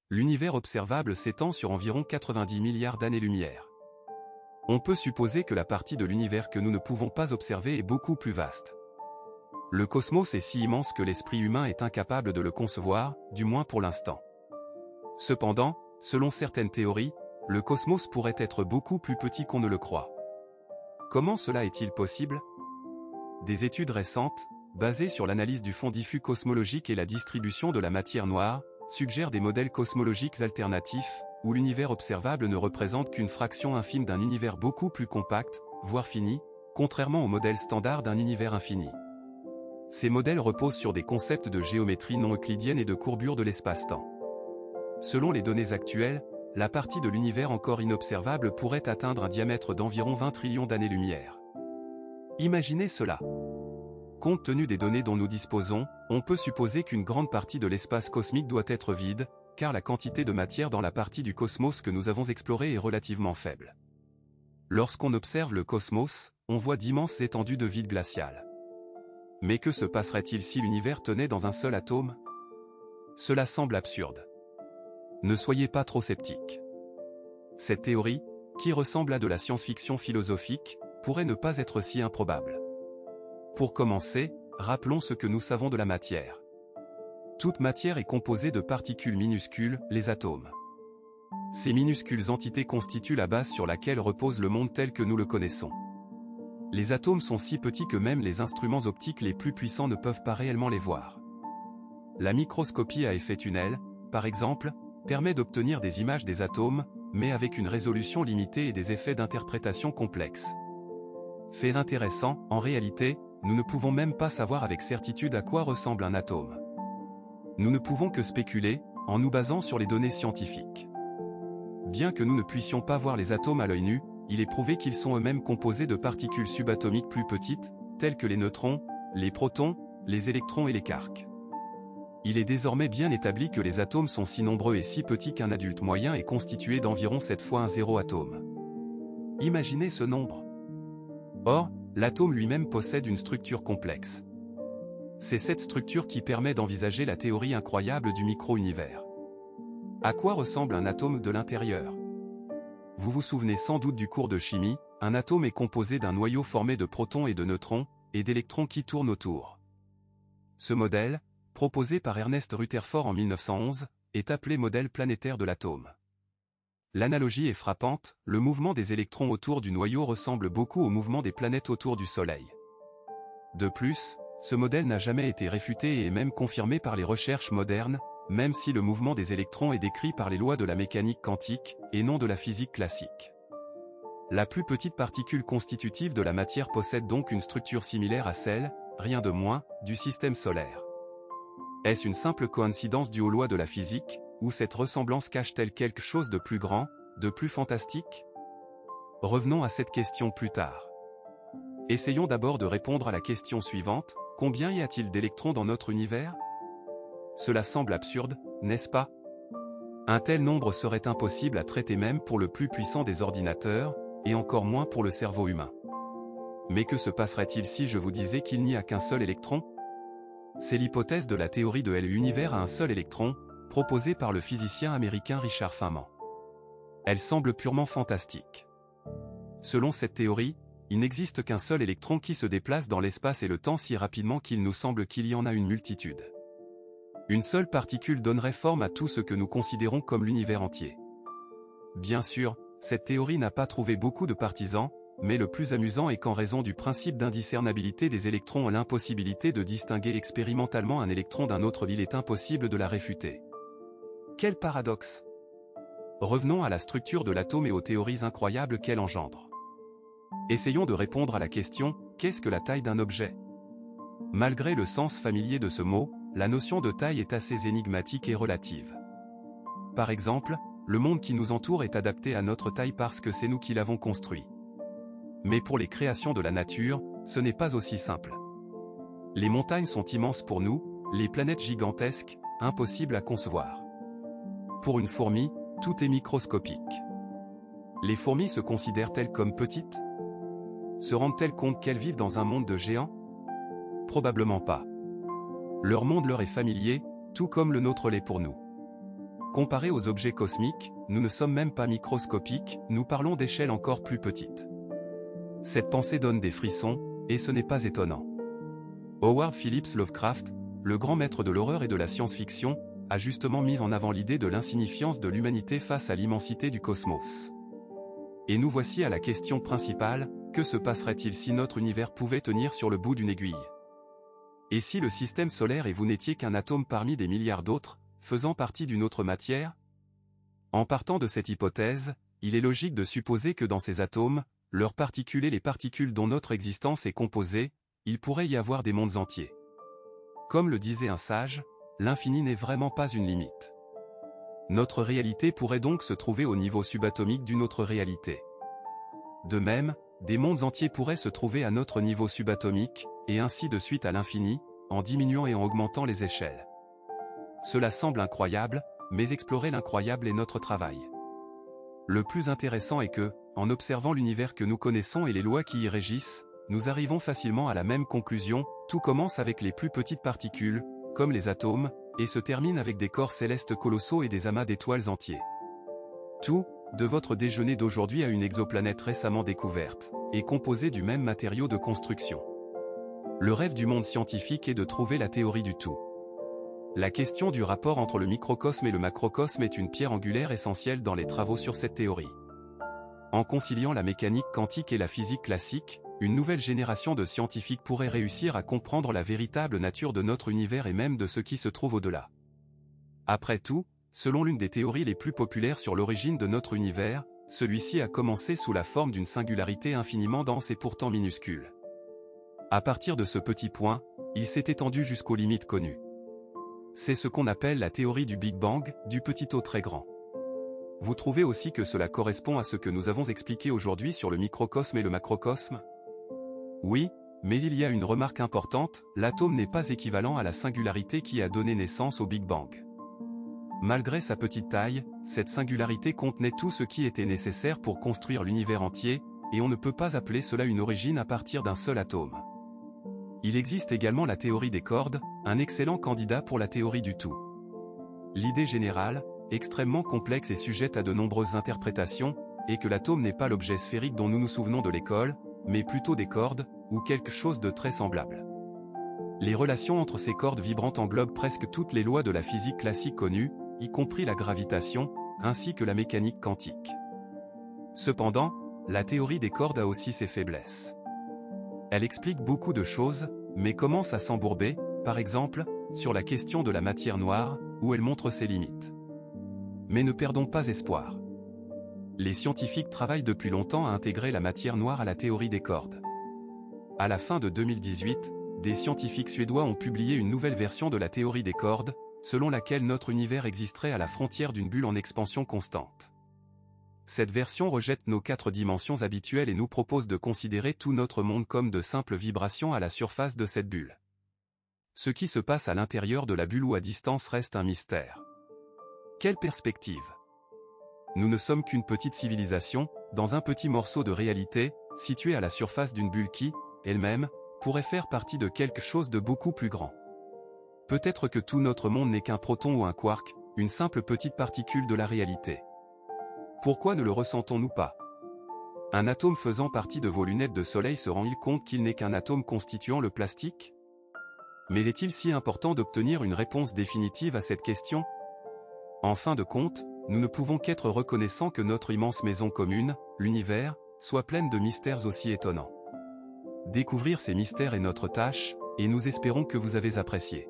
L'univers observable s'étend sur environ 90 milliards d'années-lumière. On peut supposer que la partie de l'univers que nous ne pouvons pas observer est beaucoup plus vaste. Le cosmos est si immense que l'esprit humain est incapable de le concevoir, du moins pour l'instant. Cependant, selon certaines théories, le cosmos pourrait être beaucoup plus petit qu'on ne le croit. Comment cela est-il possible? Des études récentes, basées sur l'analyse du fond diffus cosmologique et la distribution de la matière noire, suggèrent des modèles cosmologiques alternatifs, où l'univers observable ne représente qu'une fraction infime d'un univers beaucoup plus compact, voire fini, contrairement au modèle standard d'un univers infini. Ces modèles reposent sur des concepts de géométrie non euclidienne et de courbure de l'espace-temps. Selon les données actuelles, la partie de l'univers encore inobservable pourrait atteindre un diamètre d'environ 20 trillions d'années-lumière. Imaginez cela. Compte tenu des données dont nous disposons, on peut supposer qu'une grande partie de l'espace cosmique doit être vide, car la quantité de matière dans la partie du cosmos que nous avons explorée est relativement faible. Lorsqu'on observe le cosmos, on voit d'immenses étendues de vide glacial. Mais que se passerait-il si l'univers tenait dans un seul atome? Cela semble absurde. Ne soyez pas trop sceptiques. Cette théorie, qui ressemble à de la science-fiction philosophique, pourrait ne pas être si improbable. Pour commencer, rappelons ce que nous savons de la matière. Toute matière est composée de particules minuscules, les atomes. Ces minuscules entités constituent la base sur laquelle repose le monde tel que nous le connaissons. Les atomes sont si petits que même les instruments optiques les plus puissants ne peuvent pas réellement les voir. La microscopie à effet tunnel, par exemple, permet d'obtenir des images des atomes, mais avec une résolution limitée et des effets d'interprétation complexes. Fait intéressant, en réalité, nous ne pouvons même pas savoir avec certitude à quoi ressemble un atome. Nous ne pouvons que spéculer, en nous basant sur les données scientifiques. Bien que nous ne puissions pas voir les atomes à l'œil nu, il est prouvé qu'ils sont eux-mêmes composés de particules subatomiques plus petites, telles que les neutrons, les protons, les électrons et les quarks. Il est désormais bien établi que les atomes sont si nombreux et si petits qu'un adulte moyen est constitué d'environ 7 fois un zéro atome. Imaginez ce nombre. Or, l'atome lui-même possède une structure complexe. C'est cette structure qui permet d'envisager la théorie incroyable du micro-univers. À quoi ressemble un atome de l'intérieur? Vous vous souvenez sans doute du cours de chimie, un atome est composé d'un noyau formé de protons et de neutrons, et d'électrons qui tournent autour. Ce modèle, proposé par Ernest Rutherford en 1911, est appelé modèle planétaire de l'atome. L'analogie est frappante, le mouvement des électrons autour du noyau ressemble beaucoup au mouvement des planètes autour du Soleil. De plus, ce modèle n'a jamais été réfuté et est même confirmé par les recherches modernes, même si le mouvement des électrons est décrit par les lois de la mécanique quantique, et non de la physique classique. La plus petite particule constitutive de la matière possède donc une structure similaire à celle, rien de moins, du système solaire. Est-ce une simple coïncidence due aux lois de la physique, ou cette ressemblance cache-t-elle quelque chose de plus grand, de plus fantastique? Revenons à cette question plus tard. Essayons d'abord de répondre à la question suivante, combien y a-t-il d'électrons dans notre univers? Cela semble absurde, n'est-ce pas? Un tel nombre serait impossible à traiter même pour le plus puissant des ordinateurs, et encore moins pour le cerveau humain. Mais que se passerait-il si je vous disais qu'il n'y a qu'un seul électron? C'est l'hypothèse de la théorie de l'univers à un seul électron, proposée par le physicien américain Richard Feynman. Elle semble purement fantastique. Selon cette théorie, il n'existe qu'un seul électron qui se déplace dans l'espace et le temps si rapidement qu'il nous semble qu'il y en a une multitude. Une seule particule donnerait forme à tout ce que nous considérons comme l'univers entier. Bien sûr, cette théorie n'a pas trouvé beaucoup de partisans, mais le plus amusant est qu'en raison du principe d'indiscernabilité des électrons et l'impossibilité de distinguer expérimentalement un électron d'un autre, il est impossible de la réfuter. Quel paradoxe! Revenons à la structure de l'atome et aux théories incroyables qu'elle engendre. Essayons de répondre à la question, qu'est-ce que la taille d'un objet? Malgré le sens familier de ce mot, la notion de taille est assez énigmatique et relative. Par exemple, le monde qui nous entoure est adapté à notre taille parce que c'est nous qui l'avons construit. Mais pour les créations de la nature, ce n'est pas aussi simple. Les montagnes sont immenses pour nous, les planètes gigantesques, impossibles à concevoir. Pour une fourmi, tout est microscopique. Les fourmis se considèrent-elles comme petites? Se rendent-elles compte qu'elles vivent dans un monde de géants? Probablement pas. Leur monde leur est familier, tout comme le nôtre l'est pour nous. Comparé aux objets cosmiques, nous ne sommes même pas microscopiques, nous parlons d'échelles encore plus petites. Cette pensée donne des frissons, et ce n'est pas étonnant. Howard Phillips Lovecraft, le grand maître de l'horreur et de la science-fiction, a justement mis en avant l'idée de l'insignifiance de l'humanité face à l'immensité du cosmos. Et nous voici à la question principale, que se passerait-il si notre univers pouvait tenir sur le bout d'une aiguille? Et si le système solaire et vous n'étiez qu'un atome parmi des milliards d'autres, faisant partie d'une autre matière? En partant de cette hypothèse, il est logique de supposer que dans ces atomes, leurs particules et les particules dont notre existence est composée, il pourrait y avoir des mondes entiers. Comme le disait un sage, l'infini n'est vraiment pas une limite. Notre réalité pourrait donc se trouver au niveau subatomique d'une autre réalité. De même, des mondes entiers pourraient se trouver à notre niveau subatomique, et ainsi de suite à l'infini, en diminuant et en augmentant les échelles. Cela semble incroyable, mais explorer l'incroyable est notre travail. Le plus intéressant est que, en observant l'univers que nous connaissons et les lois qui y régissent, nous arrivons facilement à la même conclusion, tout commence avec les plus petites particules, comme les atomes, et se termine avec des corps célestes colossaux et des amas d'étoiles entiers. Tout, de votre déjeuner d'aujourd'hui à une exoplanète récemment découverte, est composé du même matériau de construction. Le rêve du monde scientifique est de trouver la théorie du tout. La question du rapport entre le microcosme et le macrocosme est une pierre angulaire essentielle dans les travaux sur cette théorie. En conciliant la mécanique quantique et la physique classique, une nouvelle génération de scientifiques pourrait réussir à comprendre la véritable nature de notre univers et même de ce qui se trouve au-delà. Après tout, selon l'une des théories les plus populaires sur l'origine de notre univers, celui-ci a commencé sous la forme d'une singularité infiniment dense et pourtant minuscule. À partir de ce petit point, il s'est étendu jusqu'aux limites connues. C'est ce qu'on appelle la théorie du Big Bang, du petit au très grand. Vous trouvez aussi que cela correspond à ce que nous avons expliqué aujourd'hui sur le microcosme et le macrocosme? Oui, mais il y a une remarque importante, l'atome n'est pas équivalent à la singularité qui a donné naissance au Big Bang. Malgré sa petite taille, cette singularité contenait tout ce qui était nécessaire pour construire l'univers entier, et on ne peut pas appeler cela une origine à partir d'un seul atome. Il existe également la théorie des cordes, un excellent candidat pour la théorie du tout. L'idée générale, extrêmement complexe et sujette à de nombreuses interprétations, est que l'atome n'est pas l'objet sphérique dont nous nous souvenons de l'école, mais plutôt des cordes, ou quelque chose de très semblable. Les relations entre ces cordes vibrantes englobent presque toutes les lois de la physique classique connues, y compris la gravitation, ainsi que la mécanique quantique. Cependant, la théorie des cordes a aussi ses faiblesses. Elle explique beaucoup de choses, mais commence à s'embourber, par exemple, sur la question de la matière noire, où elle montre ses limites. Mais ne perdons pas espoir. Les scientifiques travaillent depuis longtemps à intégrer la matière noire à la théorie des cordes. À la fin de 2018, des scientifiques suédois ont publié une nouvelle version de la théorie des cordes, selon laquelle notre univers existerait à la frontière d'une bulle en expansion constante. Cette version rejette nos 4 dimensions habituelles et nous propose de considérer tout notre monde comme de simples vibrations à la surface de cette bulle. Ce qui se passe à l'intérieur de la bulle ou à distance reste un mystère. Quelle perspective! Nous ne sommes qu'une petite civilisation, dans un petit morceau de réalité, situé à la surface d'une bulle qui, elle-même, pourrait faire partie de quelque chose de beaucoup plus grand. Peut-être que tout notre monde n'est qu'un proton ou un quark, une simple petite particule de la réalité. Pourquoi ne le ressentons-nous pas? Un atome faisant partie de vos lunettes de soleil se rend-il compte qu'il n'est qu'un atome constituant le plastique? Mais est-il si important d'obtenir une réponse définitive à cette question? En fin de compte, nous ne pouvons qu'être reconnaissants que notre immense maison commune, l'univers, soit pleine de mystères aussi étonnants. Découvrir ces mystères est notre tâche, et nous espérons que vous avez apprécié.